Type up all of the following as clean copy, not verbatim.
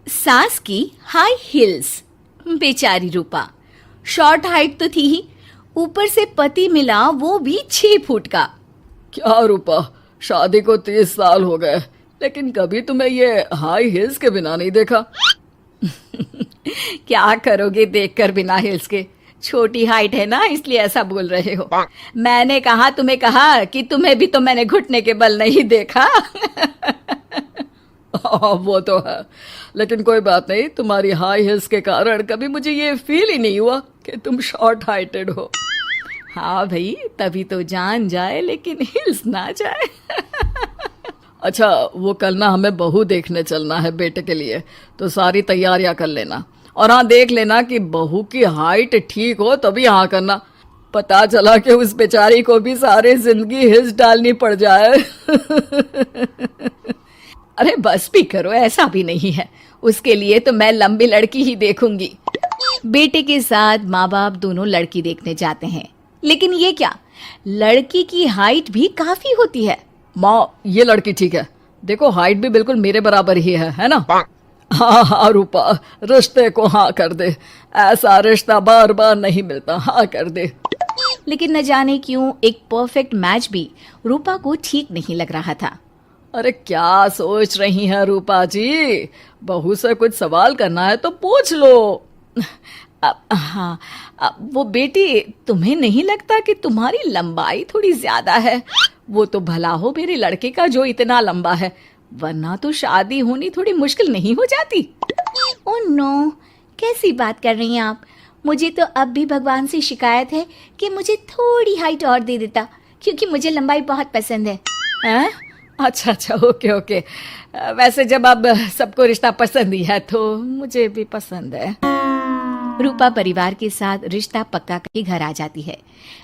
सास की high heels. बेचारी रूपा, शॉर्ट हाइट तो थी ही, ऊपर से पति मिला वो भी 6 फुट का। क्या रूपा, शादी को 30 साल हो गए लेकिन कभी तुम्हें ये हाई हील्स के बिना नहीं देखा। क्या करोगे देखकर बिना हिल्स के? छोटी हाइट है ना, इसलिए ऐसा बोल रहे हो। मैंने कहा तुम्हें कहा कि तुम्हें भी तो मैंने घुटने के बल नहीं देखा। वो तो है, लेकिन कोई बात नहीं, तुम्हारी हाई हील्स के कारण कभी मुझे ये फील ही नहीं हुआ कि तुम शॉर्ट हाइटेड हो। हाँ भाई, तभी तो जान जाए लेकिन हिल्स ना जाए। अच्छा, वो कल ना हमें बहू देखने चलना है बेटे के लिए, तो सारी तैयारियां कर लेना। और हाँ, देख लेना कि बहू की हाइट ठीक हो तभी हाँ करना। पता चला कि उस बेचारी को भी सारी जिंदगी हिल्स डालनी पड़ जाए। अरे बस भी करो, ऐसा भी नहीं है। उसके लिए तो मैं लंबी लड़की ही देखूंगी। बेटे के साथ माँ बाप दोनों लड़की देखने जाते हैं, लेकिन ये क्या, लड़की की हाइट भी काफी होती है। माँ, ये लड़की ठीक है, देखो हाइट भी बिल्कुल मेरे बराबर ही है ना। हाँ हाँ रूपा, रिश्ते को हाँ कर दे, ऐसा रिश्ता बार बार नहीं मिलता, हाँ कर दे। लेकिन न जाने क्यों एक परफेक्ट मैच भी रूपा को ठीक नहीं लग रहा था। अरे क्या सोच रही हैं रूपा जी, बहू से कुछ सवाल करना है तो पूछ लो। हाँ, वो बेटी, तुम्हें नहीं लगता कि तुम्हारी लंबाई थोड़ी ज्यादा है? वो तो भला हो मेरे लड़के का जो इतना लंबा है, वरना तो शादी होनी थोड़ी मुश्किल नहीं हो जाती। ओह नो, कैसी बात कर रही हैं आप? मुझे तो अब भी भगवान से शिकायत है कि मुझे थोड़ी हाइट और दे देता, क्योंकि मुझे लंबाई बहुत पसंद है। हैं? अच्छा अच्छा, ओके ओके। वैसे जब अब सबको रिश्ता पसंद ही है तो मुझे भी पसंद है। रूपा परिवार के साथ रिश्ता पक्का करके घर आ जाती है,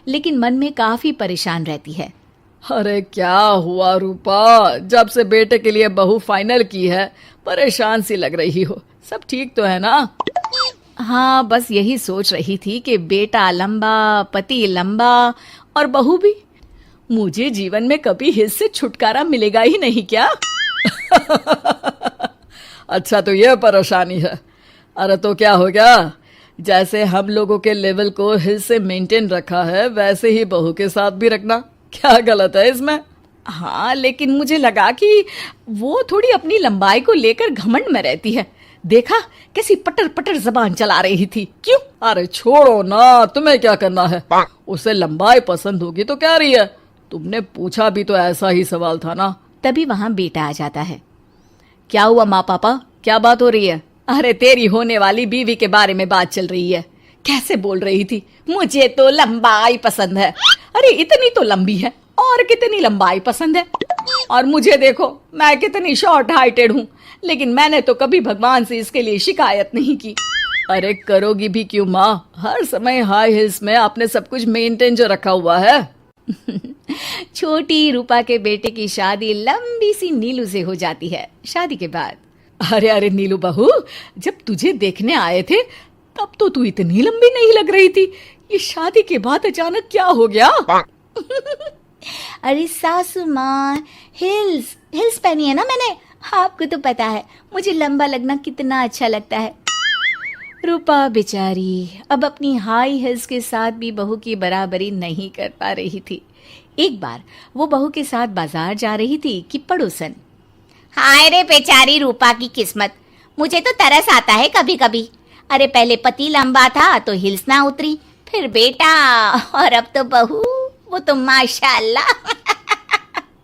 लेकिन मन में काफी परेशान रहती है। अरे क्या हुआ रूपा, जब से बेटे के लिए बहू फाइनल की है परेशान सी लग रही हो, सब ठीक तो है ना? हाँ, बस यही सोच रही थी कि बेटा लंबा, पति लंबा और बहू भी। मुझे जीवन में कभी हिल्स से छुटकारा मिलेगा ही नहीं क्या? अच्छा, तो ये परेशानी है। अरे तो क्या हो गया, जैसे हम लोगों के लेवल को हिल्स से मेंटेन रखा है वैसे ही बहू के साथ भी रखना, क्या गलत है इसमें? हाँ, लेकिन मुझे लगा कि वो थोड़ी अपनी लंबाई को लेकर घमंड में रहती है। देखा कैसी पटर पटर जबान चला रही थी। क्यों? अरे छोड़ो ना, तुम्हें क्या करना है, उसे लंबाई पसंद होगी तो क्या रही है, तुमने पूछा भी तो ऐसा ही सवाल था ना। तभी वहां बेटा आ जाता है। क्या हुआ माँ पापा, क्या बात हो रही है? अरे तेरी होने वाली बीवी के बारे में बात चल रही है। कैसे बोल रही थी, मुझे तो लंबाई पसंद है। अरे इतनी तो लंबी है, और कितनी लंबाई पसंद है। और मुझे देखो, मैं कितनी शॉर्ट हाइटेड हूँ, लेकिन मैंने तो कभी भगवान से इसके लिए शिकायत नहीं की। अरे करोगी भी क्यों माँ, हर समय हाई हिल्स में आपने सब कुछ मेंटेन जो रखा हुआ है। छोटी रूपा के बेटे की शादी लंबी सी नीलू से हो जाती है। शादी के बाद, अरे अरे नीलू बहू, जब तुझे देखने आए थे तब तो तू इतनी लंबी नहीं लग रही थी, ये शादी के बाद अचानक क्या हो गया? अरे सासू माँ, हिल्स हिल्स पहनी है ना मैंने, आपको तो पता है मुझे लंबा लगना कितना अच्छा लगता है। रूपा बेचारी अब अपनी हाई हिल्स के साथ भी बहू की बराबरी नहीं कर पा रही थी। एक बार वो बहू के साथ बाजार जा रही थी कि पड़ोसन, हाय रे बेचारी रूपा की किस्मत, मुझे तो तरस आता है कभी कभी। अरे पहले पति लंबा था तो हिल्स ना उतरी, फिर बेटा, और अब तो बहू, वो तो माशाल्लाह।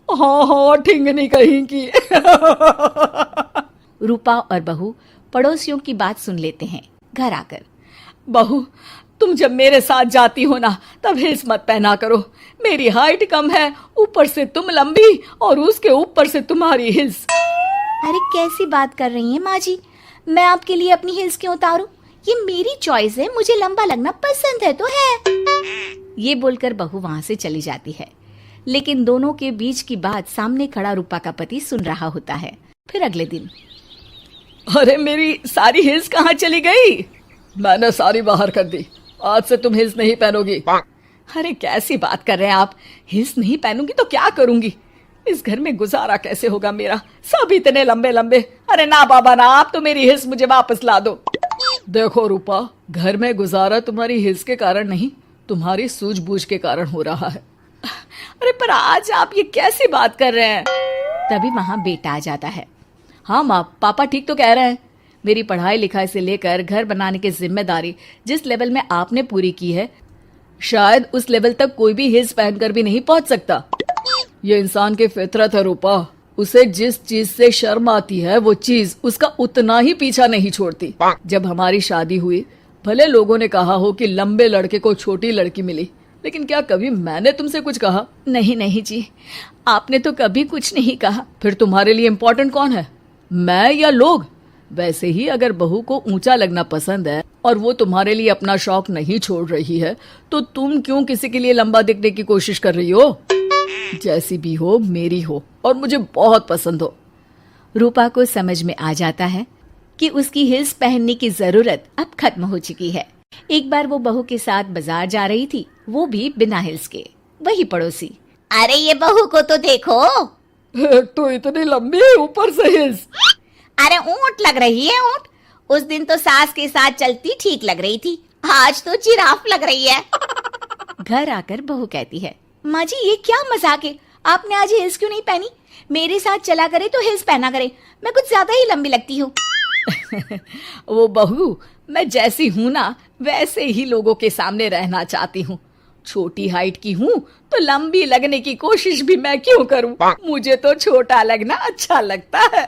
हाँ हाँ, ठिंगनी कहीं की। रूपा और बहू पड़ोसियों की बात सुन लेते हैं। घर आकर, बहू तुम जब मेरे साथ जाती हो ना तब हिल्स मत पहना करो, मेरी हाइट कम है, ऊपर से तुम लंबी और उसके ऊपर से तुम्हारी हिल्स। अरे कैसी बात कर रही हैं माँ जी, मैं आपके लिए अपनी हिल्स क्यों उतारूं? ये मेरी चॉइस है, मुझे लंबा लगना पसंद है तो है। ये बोलकर बहू वहां से चली जाती है, लेकिन दोनों के बीच की बात सामने खड़ा रूपा का पति सुन रहा होता है। फिर अगले दिन, अरे मेरी सारी हिल्स कहाँ चली गई? मैंने सारी बाहर कर दी, आज से तुम हिल्स नहीं पहनोगी। अरे कैसी बात कर रहे हैं आप, हिल्स नहीं पहनूंगी तो क्या करूंगी? इस घर में गुजारा कैसे होगा मेरा, सब इतने लंबे लंबे। अरे ना बाबा ना, आप तो मेरी हिस्स मुझे वापस ला दो। देखो रूपा, घर में गुजारा तुम्हारी हिल्स के कारण नहीं, तुम्हारी सूझबूझ के कारण हो रहा है। अरे पर आज आप ये कैसी बात कर रहे हैं? तभी वहां बेटा आ जाता है। हाँ माँ, पापा ठीक तो कह रहे हैं। मेरी पढ़ाई लिखाई से लेकर घर बनाने की जिम्मेदारी जिस लेवल में आपने पूरी की है, शायद उस लेवल तक कोई भी हिल्स पहनकर भी नहीं पहुंच सकता। ये इंसान की फितरत है रूपा, उसे जिस चीज से शर्म आती है वो चीज उसका उतना ही पीछा नहीं छोड़ती। जब हमारी शादी हुई, भले लोगों ने कहा हो कि लंबे लड़के को छोटी लड़की मिली, लेकिन क्या कभी मैंने तुमसे कुछ कहा? नहीं नहीं जी, आपने तो कभी कुछ नहीं कहा। फिर तुम्हारे लिए इम्पोर्टेंट कौन है, मैं या लोग? वैसे ही अगर बहू को ऊंचा लगना पसंद है और वो तुम्हारे लिए अपना शौक नहीं छोड़ रही है, तो तुम क्यों किसी के लिए लंबा दिखने की कोशिश कर रही हो? जैसी भी हो, मेरी हो और मुझे बहुत पसंद हो। रूपा को समझ में आ जाता है कि उसकी हिल्स पहनने की जरूरत अब खत्म हो चुकी है। एक बार वो बहू के साथ बाजार जा रही थी, वो भी बिना हिल्स के। वही पड़ोसी, अरे ये बहू को तो देखो, एक तो इतनी लंबी है, ऊपर से हिल्स। अरे ऊंट लग रही है ऊंट। उस दिन तो सास के साथ चलती ठीक लग रही थी, आज तो जिराफ लग रही है। घर आकर बहू कहती है, माँ जी ये क्या मजाक है, आपने आज हिल्स क्यों नहीं पहनी? मेरे साथ चला करे तो हिल्स पहना करे, मैं कुछ ज्यादा ही लंबी लगती हूँ। वो बहू, मैं जैसी हूँ ना वैसे ही लोगों के सामने रहना चाहती हूँ। छोटी हाइट की हूँ तो लंबी लगने की कोशिश भी मैं क्यों करूँ? मुझे तो छोटा लगना अच्छा लगता है।